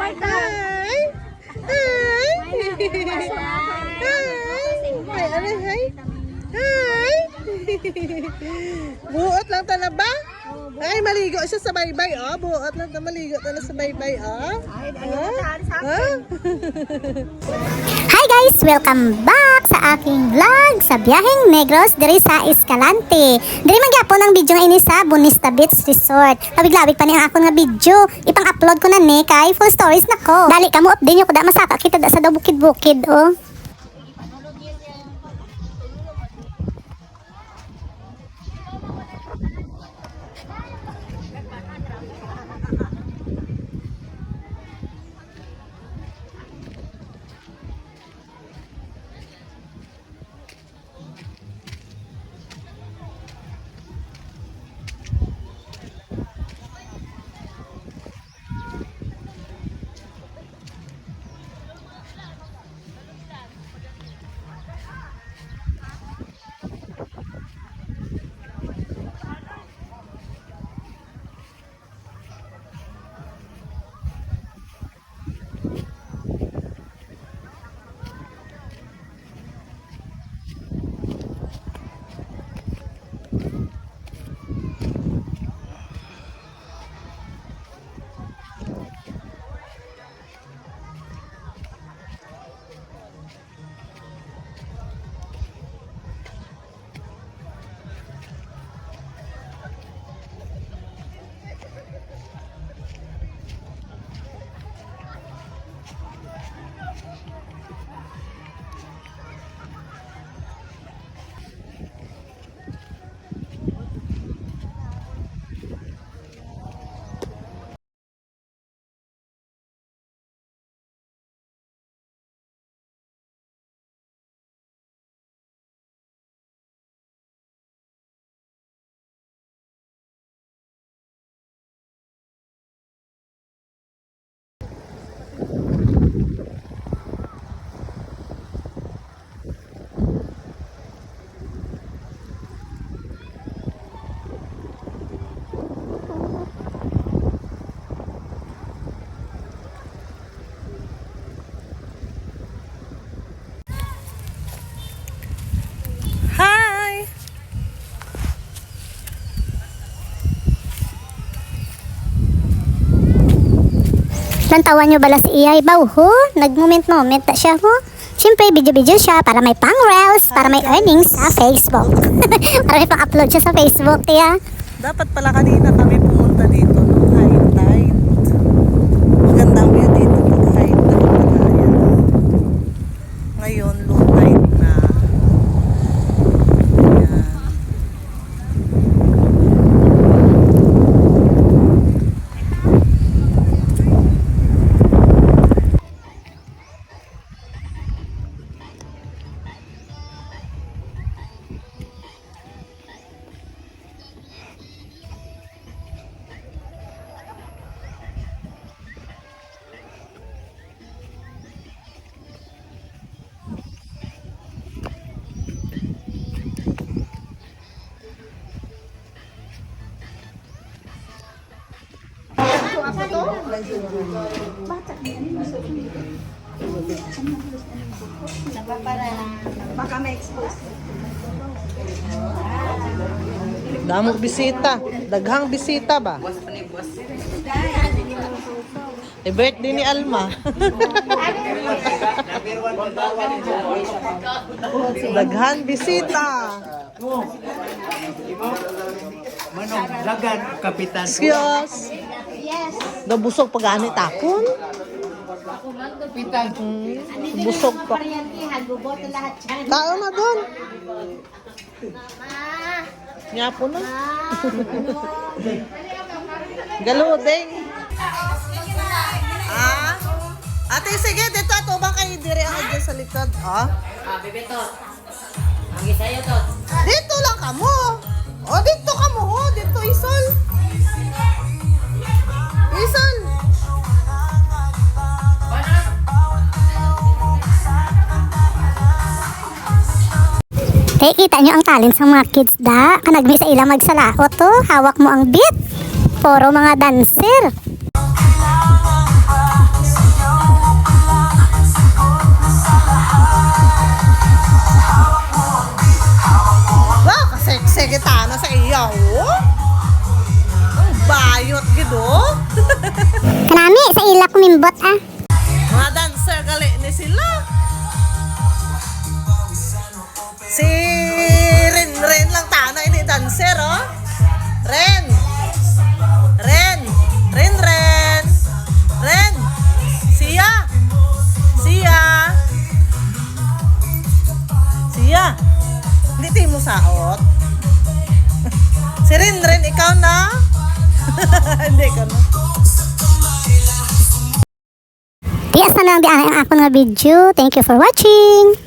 Hi! Hi! Hi! Hi! Hi! Buot lang ta na ba? Ay, maligo siya sa baybay, oh. Buot lang ta, maligo ta na sa baybay, oh. Hi guys! Welcome back sa aking vlog sa biyaheng Negros diri sa Escalante. Diri man gyapon ang video nga ini sa Bonista Beach Resort. Labig-labig pa ni ang akon nga video. Ipang-upload ko na ni kay full stories na ko. Dali kamo update nyo ko da masaka kita da sa daw bukid-bukid, oh. Hi! Lantawan nyo bala si Iyay Baw, ho? Nag-moment-moment ta siya, ho? Siyempre, video-video siya para may pang-reels, para may earnings sa Facebook. Para may pang-upload siya sa Facebook, tiya. Dapat pala kanina kami pumunta dito nung high tide. Maganda ang view dito pag high tide. Ayan. Ngayon, low tide na. Ayan. Baka ma-expose. Damong bisita. Daghang bisita ba? I-birthday ni Alma. Daghan bisita. Manong dagan kapitan. Excuse. Yes. Nabusog pag-ani tapon. Kapitan. Busog pa. Pariyantihan, buboto lahat yan. Tao na doon. Nyapo na. Galudeng. Ah? Ate, sige, dito ato bang kayo dire ako dyan sa likod? Ah? Bebe Tot. Ang isayo Tot. Dito lang kamo. O, dito kamo, ho. Dito, Isol. Isol. Kita nyo ang talent sa mga kids da. Kanagmi sa ilang magsalaot, to. Hawak mo ang beat. Puro mga dancer. Wala kumimbot ah. Mga dancer gali ni sila. Si Ren lang tana ini dancer oh. Ren. Siya. Hindi tayo mo saot. Si Ren, ikaw na? Hindi ka na. Tias na lang di ang ako nga video. Thank you for watching.